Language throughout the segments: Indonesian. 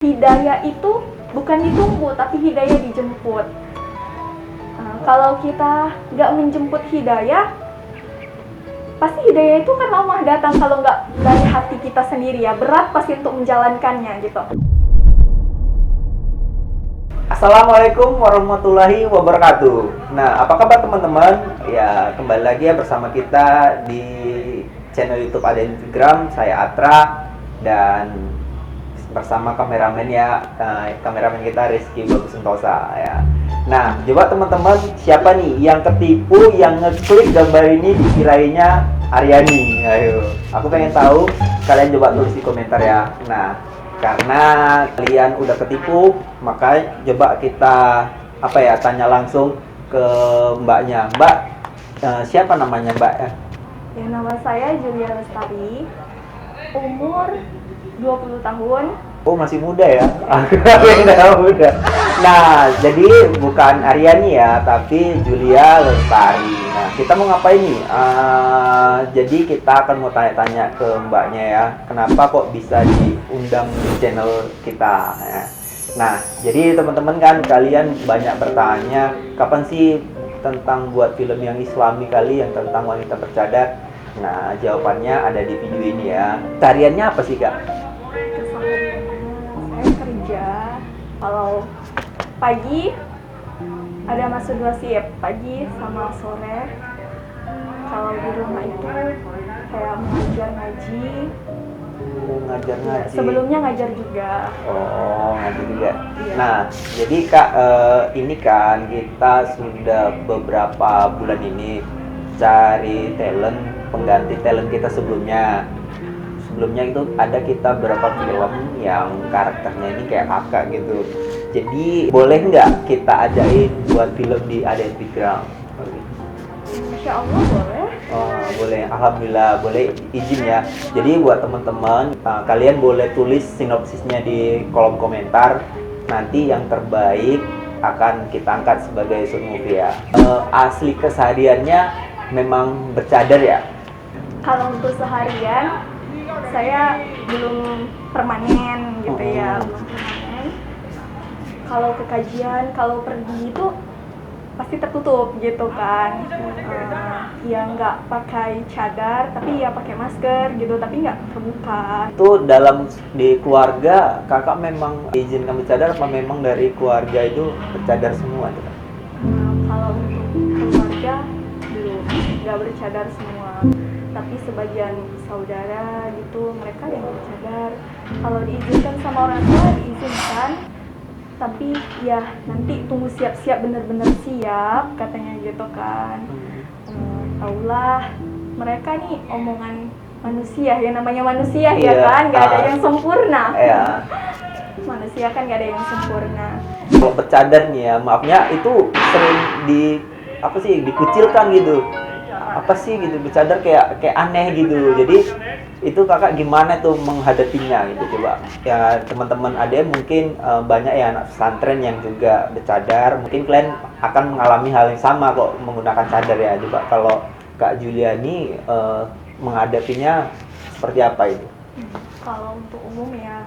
Hidayah itu bukan ditunggu, tapi hidayah dijemput. Kalau kita nggak menjemput hidayah, pasti hidayah itu kan Allah datang. Kalau nggak dari hati kita sendiri ya, berat pasti untuk menjalankannya gitu. Assalamualaikum warahmatullahi wabarakatuh. Nah, apa kabar teman-teman? Ya, kembali lagi ya bersama kita di channel YouTube Ada Instagram. Saya Atra dan bersama kameramen ya, kameramen kita Rizky Bagus Sentosa ya. Nah, coba teman-teman, siapa nih yang ketipu, yang ngeklik gambar ini dikirainya Aryani? Ayo, aku pengen tahu. Kalian coba tulis di komentar ya. Nah, karena kalian udah ketipu, maka coba kita tanya langsung ke mbaknya. Mbak, siapa namanya mbak? Ya, nama saya Julia Lestari, umur 20 tahun. Oh, masih muda ya? Muda. Nah, jadi bukan Aryani ya, tapi Julia Lestari. Nah, kita mau ngapain nih? Jadi kita akan mau tanya-tanya ke mbaknya ya, kenapa kok bisa diundang di channel kita ya. Nah, jadi teman-teman kan kalian banyak bertanya, kapan sih tentang buat film yang islami kali, yang tentang wanita bercadar? Nah, jawabannya ada di video ini ya. Tariannya apa sih, Kak? Kesehariannya saya kerja. Kalau pagi ada masuk 2 shift, pagi sama sore. Kalau di rumah itu kayak mengajar ngaji. Ngajar ngaji. Sebelumnya ngajar juga. Oh, ngajar juga. Iya. Nah, jadi Kak, ini kan kita sudah beberapa bulan ini cari talent, pengganti talent kita sebelumnya. Sebelumnya itu ada kita berapa film yang karakternya ini kayak kakak gitu. Jadi boleh nggak kita ajain buat film di Ada Instagram? Insya Allah boleh. Oh, boleh, alhamdulillah, boleh izin ya. Jadi buat teman-teman, kalian boleh tulis sinopsisnya di kolom komentar. Nanti yang terbaik akan kita angkat sebagai short movie ya. Asli kesehariannya memang bercadar ya? Kalau untuk seharian saya belum permanen gitu ya, belum permanen. Kalau ke kajian, kalau pergi itu pasti tertutup gitu kan. Ya nggak pakai cadar, tapi ya pakai masker gitu, tapi nggak terbuka. Itu di keluarga kakak memang izinkan bercadar, apa memang dari keluarga itu bercadar semua? Kalau untuk keluarga belum, nggak bercadar semua. Tapi sebagian saudara gitu, mereka yang bercadar. Kalau diizinkan sama orang tua, diizinkan. Tapi ya nanti tunggu siap-siap, bener-bener siap katanya gitu kan. Taulah, mereka nih omongan manusia, ya namanya manusia ya kan, gak ada yang sempurna. Iya. Manusia kan gak ada yang sempurna. Kalau bercadar nih ya, maafnya itu sering dikucilkan gitu. Apa sih gitu, bercadar kayak aneh gitu. Jadi itu kakak gimana tuh menghadapinya gitu, coba ya teman-teman ada mungkin banyak ya anak pesantren yang juga bercadar, mungkin kalian akan mengalami hal yang sama kok menggunakan cadar ya. Coba kalau Kak Juliani menghadapinya seperti apa itu? Kalau untuk umum ya,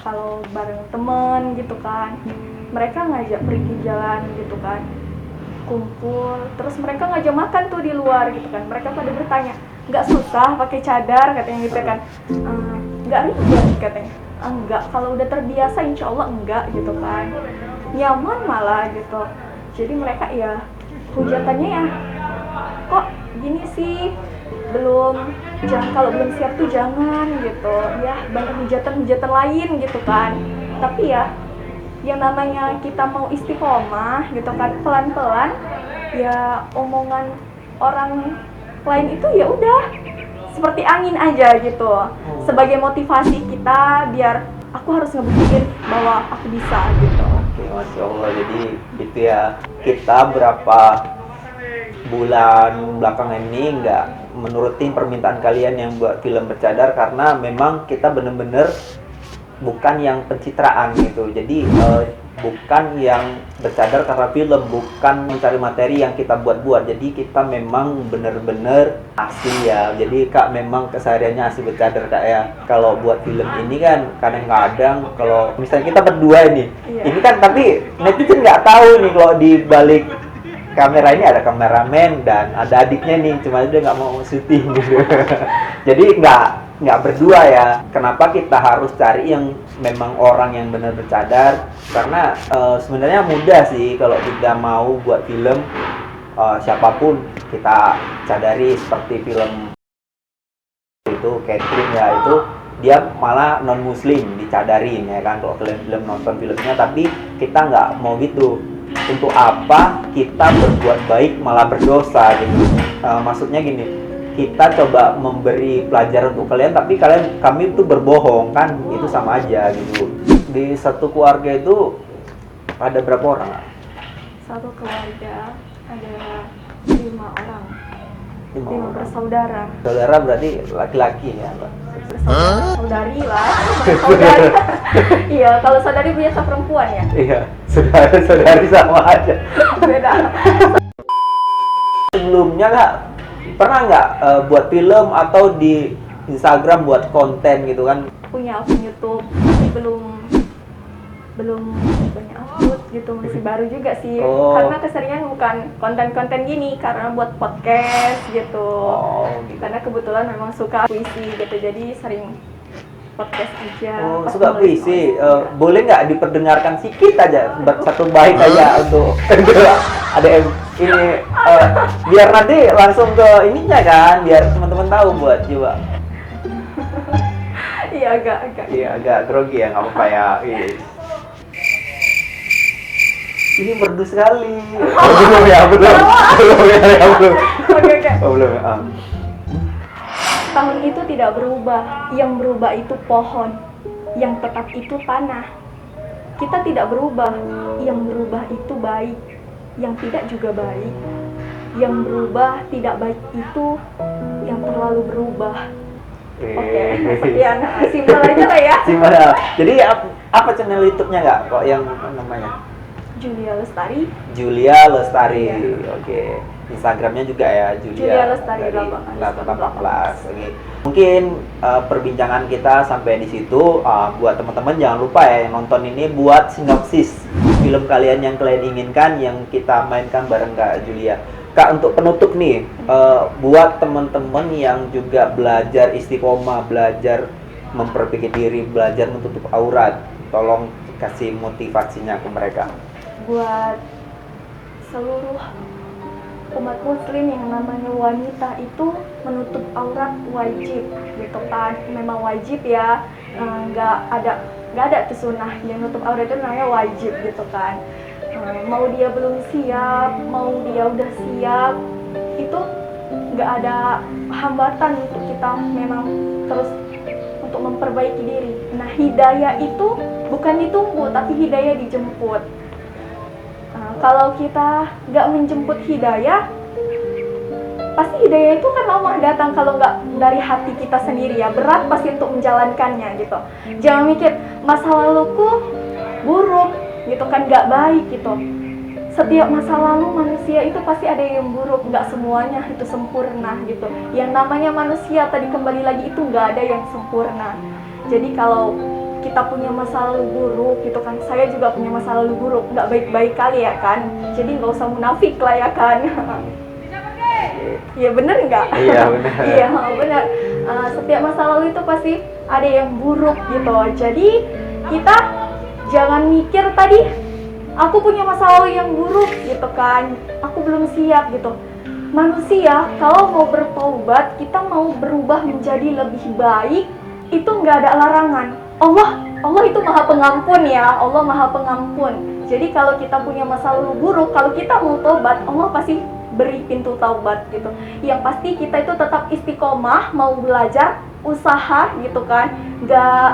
kalau bareng temen gitu kan, mereka ngajak pergi jalan gitu kan, kumpul, terus mereka ngajak makan tuh di luar gitu kan. Mereka pada bertanya, nggak susah pakai cadar katanya gitu kan. Nggak ribet katanya. Enggak, kalau udah terbiasa insya Allah enggak gitu kan, nyaman malah gitu. Jadi mereka ya hujatannya ya, kok gini sih, kalau belum siap tuh jangan gitu ya, banyak hujatan lain gitu kan. Tapi ya yang namanya kita mau istiqomah gitu kan, pelan-pelan ya, omongan orang lain itu ya udah seperti angin aja gitu, sebagai motivasi kita biar aku harus ngebuktiin bahwa aku bisa gitu. Oke, Masya Allah. Jadi itu ya, kita berapa bulan belakangan ini nggak menurutin permintaan kalian yang buat film bercadar, karena memang kita bener-bener bukan yang pencitraan gitu. Jadi bukan yang bercadar karena film, bukan mencari materi yang kita buat-buat. Jadi kita memang bener-bener asli ya. Jadi Kak memang kesehariannya asli bercadar Kak ya. Kalau buat film ini kan kadang-kadang kalau misalnya kita berdua ini kan tapi netizen nggak tahu nih kalau di balik kamera ini ada kameramen dan ada adiknya nih, cuma dia nggak mau syuting gitu. Jadi nggak berdua ya. Kenapa kita harus cari yang memang orang yang benar bercadar? Karena sebenarnya mudah sih kalau kita mau buat film, siapapun kita cadari. Seperti film itu Catherine ya, itu dia malah non muslim dicadarin ya kan kalau film nonton filmnya, tapi kita nggak mau gitu. Untuk apa kita berbuat baik malah berdosa gitu. Maksudnya gini, kita coba memberi pelajaran untuk kalian tapi kami itu berbohong kan, itu sama aja gitu. Di satu keluarga itu ada berapa orang? Satu keluarga ada 5 orang. 5 bersaudara. Saudara berarti laki-laki ya, Mbak? Saudari lah. Saudari. Iya, kalau saudari biasa perempuan ya. Iya, saudari sama aja. Beda. Sebelumnya pernah nggak buat film atau di Instagram buat konten gitu kan? Punya akun YouTube, tapi belum punya upload gitu, masih baru juga sih. Karena keseringan bukan konten-konten gini, karena buat podcast gitu. Gitu. Karena kebetulan memang suka puisi gitu, jadi sering podcast aja. Suka puisi. Boleh nggak diperdengarkan sedikit aja, satu bait aja untuk ada ini biar nanti langsung ke ininya kan, biar teman-teman tahu buat coba. Iya agak grogi ya, nggak apa-apa ya. Ini merdu sekali. Belum ya. Oke. Belum ya. Tahun itu tidak berubah, yang berubah itu pohon, yang tetap itu tanah. Kita tidak berubah, yang berubah itu baik, yang tidak juga baik. Yang berubah tidak baik itu yang terlalu berubah. Oke, sekian, simpel aja lah ya. Simpel. Jadi apa channel YouTube-nya nggak kok yang namanya? Julia Lestari. Ya. Oke. Instagramnya juga ya, Julia Lestari 18. Oke. Mungkin perbincangan kita sampai di situ. Buat teman-teman jangan lupa ya yang nonton ini buat sinopsis film kalian yang kalian inginkan yang kita mainkan bareng Kak Julia. Kak, untuk penutup nih, buat teman-teman yang juga belajar istiqomah, belajar memperbaiki diri, belajar menutup aurat, tolong kasih motivasinya ke mereka. Buat seluruh umat muslim yang namanya wanita itu menutup aurat wajib gitu kan, memang wajib ya, nggak ada tuh sunnah yang nutup aurat itu namanya wajib gitu kan. Mau dia belum siap, mau dia udah siap, itu nggak ada hambatan untuk kita memang terus untuk memperbaiki diri. Nah, hidayah itu bukan ditunggu tapi hidayah dijemput. Kalau kita nggak menjemput hidayah, pasti hidayah itu kan Allah datang. Kalau nggak dari hati kita sendiri ya, berat pasti untuk menjalankannya gitu. Jangan mikir masa laluku buruk gitu kan, nggak baik gitu. Setiap masa lalu manusia itu pasti ada yang buruk, nggak semuanya itu sempurna gitu. Yang namanya manusia tadi kembali lagi itu nggak ada yang sempurna. Jadi kalau kita punya masa lalu buruk gitu kan, saya juga punya masa lalu buruk, nggak baik-baik kali ya kan, jadi nggak usah munafik lah ya kan. Iya bener nggak? Iya bener. Iya bener. Setiap masa lalu itu pasti ada yang buruk gitu, jadi kita jangan mikir tadi aku punya masa lalu yang buruk gitu kan, aku belum siap gitu. Manusia kalau mau bertaubat, kita mau berubah menjadi lebih baik, itu nggak ada larangan. Allah itu maha pengampun ya, Allah maha pengampun. Jadi kalau kita punya masa lalu buruk, kalau kita mau tobat, Allah pasti beri pintu taubat gitu. Yang pasti kita itu tetap istiqomah, mau belajar, usaha gitu kan, nggak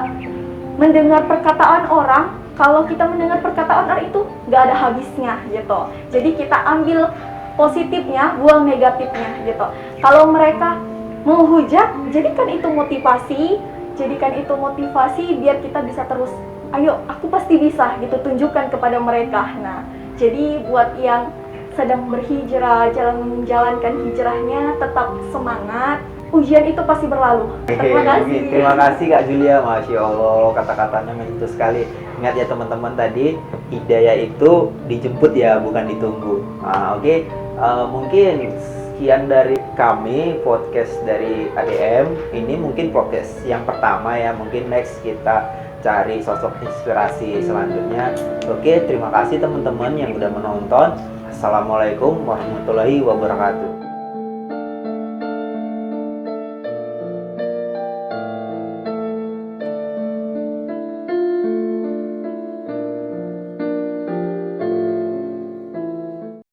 mendengar perkataan orang. Kalau kita mendengar perkataan orang itu nggak ada habisnya gitu. Jadi kita ambil positifnya, buang negatifnya gitu. Kalau mereka mau hujat, jadikan itu motivasi. jadikan itu motivasi biar kita bisa terus, ayo aku pasti bisa gitu, tunjukkan kepada mereka. Nah, jadi buat yang sedang berhijrah, menjalankan hijrahnya, tetap semangat, ujian itu pasti berlalu. Terima kasih. Terima kasih Kak Julia, Masya Allah, kata-katanya menyentuh sekali. Ingat ya teman-teman, tadi hidayah itu dijemput ya, bukan ditunggu. Oke. Mungkin sekian dari kami, podcast dari ADM. Ini mungkin podcast yang pertama ya, mungkin next kita cari sosok inspirasi selanjutnya. Oke, terima kasih teman-teman yang udah menonton. Assalamualaikum warahmatullahi wabarakatuh.